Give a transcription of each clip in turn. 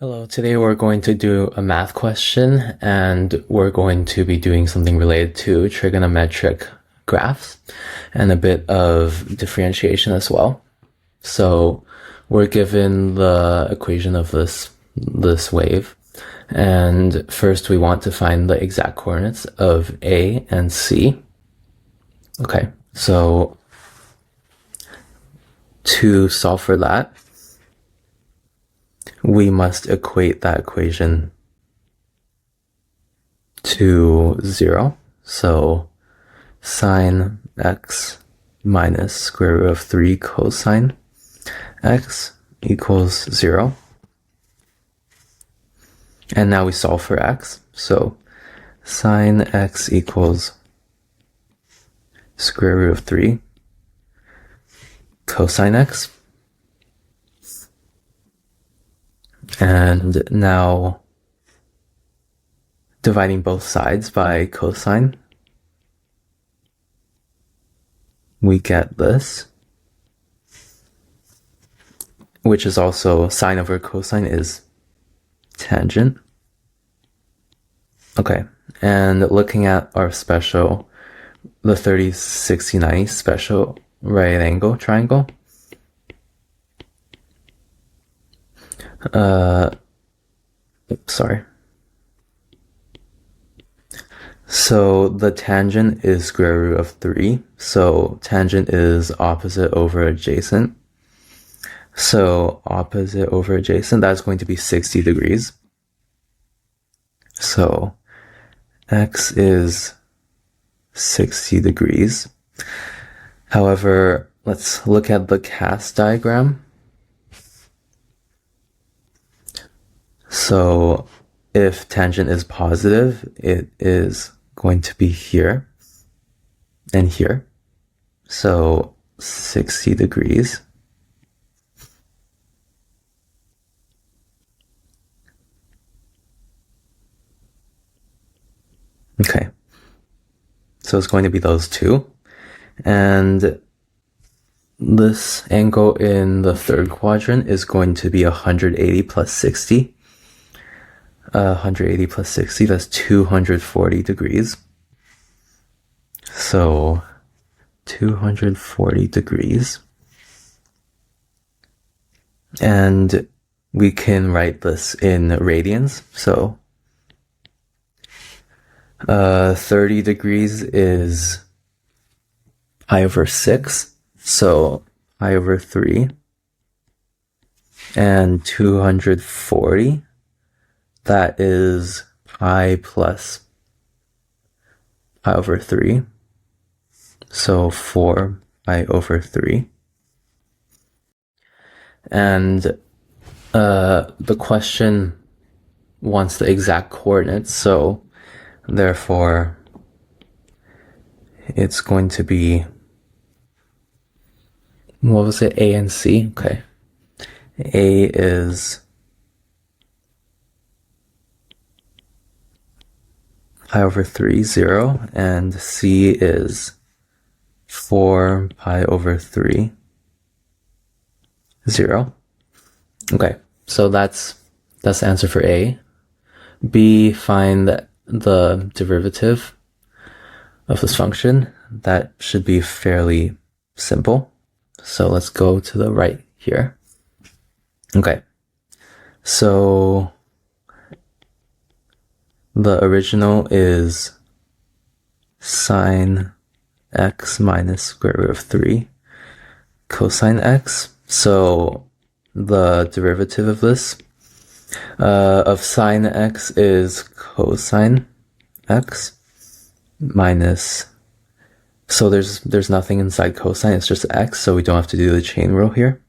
Hello, today we're going to do a math question and we're going to be doing something related to trigonometric graphs and a bit of differentiation as well. So we're given the equation of this wave, and first we want to find the exact coordinates of A and C. Okay, so to solve for that, we must equate that equation to 0. So sine x minus square root of 3 cosine x equals 0. And now we solve for x. So sine x equals square root of 3 cosine x. And now dividing both sides by cosine, we get this, which is also sine over cosine is tangent. Okay, and looking at our special, the 30, 60, 90 special right angle triangle, sorry. So the tangent is square root of 3. So tangent is opposite over adjacent. So opposite over adjacent, that's going to be 60 degrees. So x is 60 degrees. However, let's look at the cast diagram. So if tangent is positive, it is going to be here and here. So 60 degrees. Okay. So it's going to be those two. And this angle in the third quadrant is going to be 180 plus 60. 180 plus 60, that's 240 degrees. So 240 degrees. And we can write this in radians. So 30 degrees is pi over 6. So pi over 3. And 240, that is pi plus pi over 3. So 4 pi over 3. And the question wants the exact coordinates, so therefore it's going to be, what was it, A and C? Okay. A is pi over 3, 0, and C is 4 pi over 3, 0. Okay, so that's the answer for A. B, find the derivative of this function. That should be fairly simple. So let's go to the right here. Okay, so the original is sine x minus square root of 3 cosine x. So the derivative of this, of sine x, is cosine x minus, so there's nothing inside cosine, it's just x, so we don't have to do the chain rule here.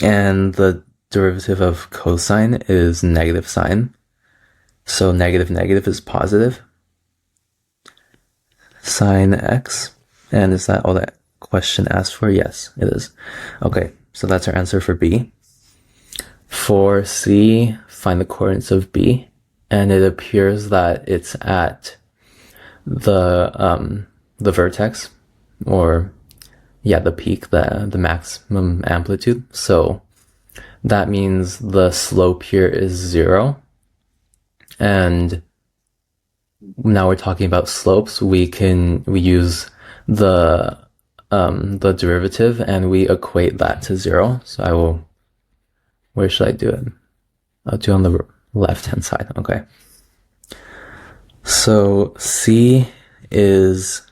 And the derivative of cosine is negative sine. So negative negative is positive. Sine x. And is that all that question asked for? Yes, it is. Okay, so that's our answer for B. For C, find the coordinates of B. And it appears that it's at the vertex, or yeah, the peak, the maximum amplitude. So that means the slope here is 0. And now we're talking about slopes. We use the derivative and we equate that to 0. So where should I do it? I'll do it on the left-hand side. Okay. So C is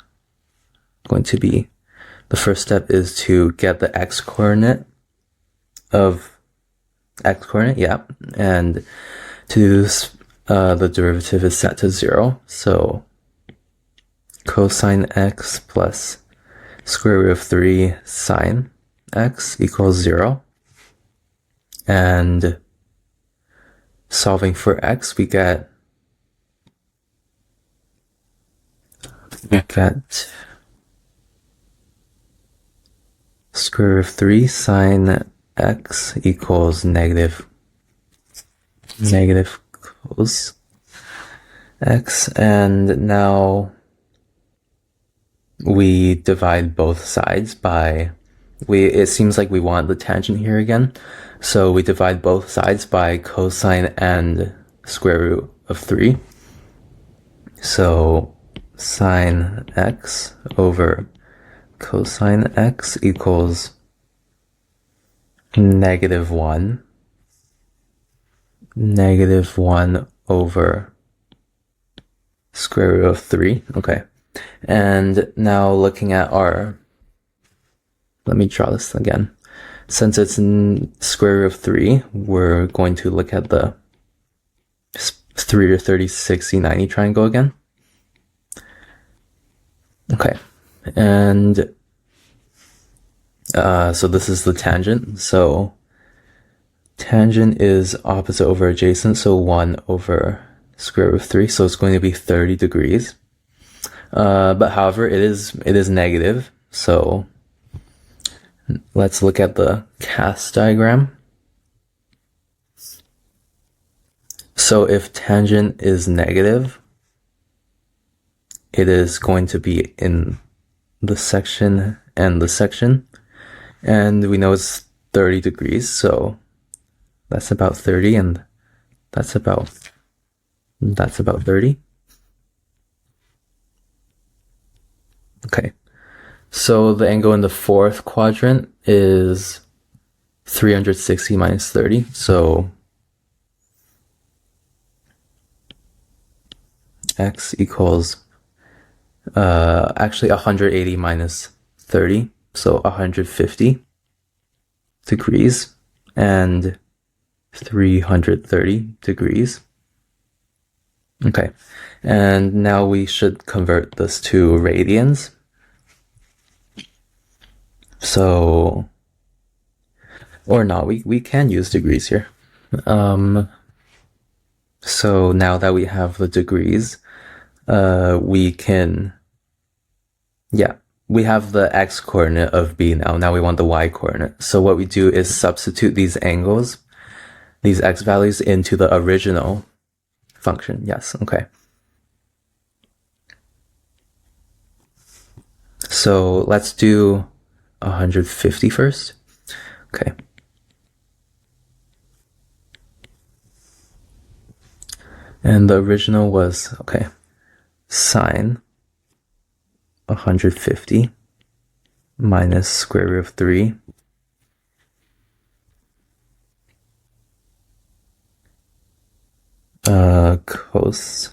going to be, the first step is to get the x-coordinate of x-coordinate, yeah. And to do this, the derivative is set to 0. So cosine x plus square root of 3 sine x equals 0. And solving for x, we get square root of 3 sine x equals negative cos x. And now we divide both sides by, it seems like we want the tangent here again. So we divide both sides by cosine and square root of 3. So sine x over cosine x equals negative 1 over square root of 3. Okay. And now looking at let me draw this again. Since it's in square root of 3, we're going to look at the 3 to 30, 60, 90 triangle again. Okay. And so this is the tangent. So tangent is opposite over adjacent, so 1 over square root of 3. So it's going to be 30 degrees. But however, it is negative. So let's look at the cast diagram. So if tangent is negative, it is going to be in the section and the section. And we know it's 30 degrees, so that's about 30, and that's about 30. Okay. So the angle in the fourth quadrant is 360 minus 30. So x equals actually 180 minus 30. So 150 degrees and 330 degrees. Okay. And now we should convert this to radians. So, or not, we can use degrees here. So now that we have the degrees, we have the x coordinate of b now. Now we want the y coordinate. So what we do is substitute these angles, these x values, into the original function. Yes, okay. So let's do 150 first. Okay. And the original was, okay, sine 150 minus square root of 3 cos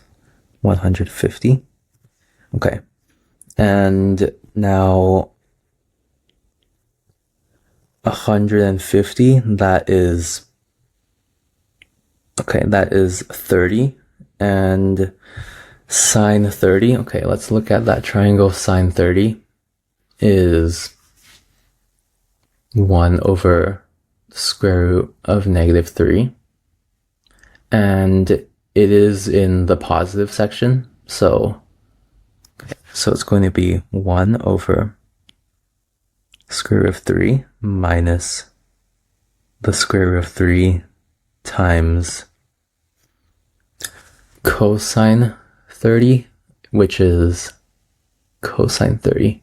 150. Okay. And now 150, that is 30, and sine 30, okay, let's look at that triangle. Sine 30 is 1 over square root of negative 3, and it is in the positive section, so it's going to be 1 over square root of 3 minus the square root of 3 times cosine 30, which is cosine 30,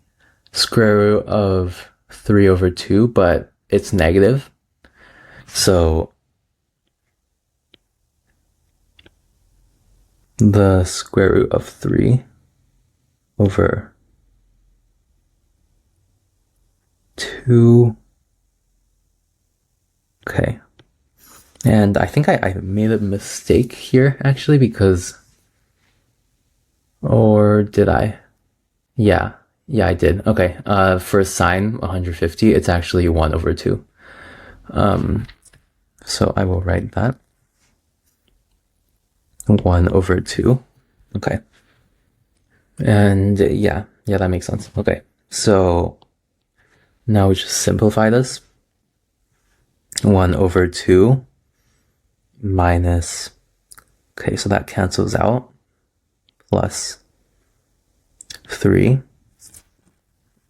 square root of 3 over 2, but it's negative. So the square root of 3 over 2. Okay. And I think I made a mistake here, actually, because... Or did I? Yeah. Yeah, I did. Okay. For sine 150, it's actually 1 over 2. So I will write that. 1 over 2. Okay. And yeah, that makes sense. Okay. So now we just simplify this. 1 over 2 minus, okay, so that cancels out, plus 3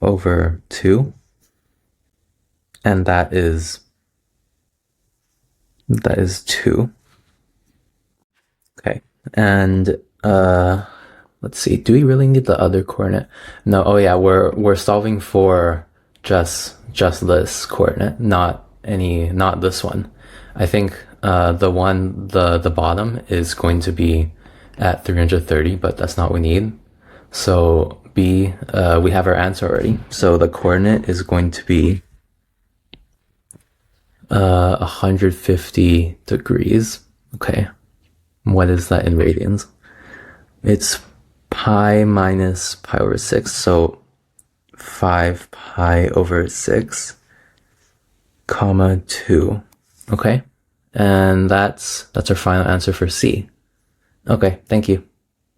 over 2, and that is 2. Okay, and let's see, do we really need the other coordinate? No, oh yeah, we're solving for just this coordinate, not this one. I think the bottom is going to be at 330, but that's not what we need. So B, we have our answer already. So the coordinate is going to be 150 degrees. Okay. What is that in radians? It's pi minus pi over 6. So 5 pi over 6, comma 2. Okay. And that's our final answer for C. Okay, thank you.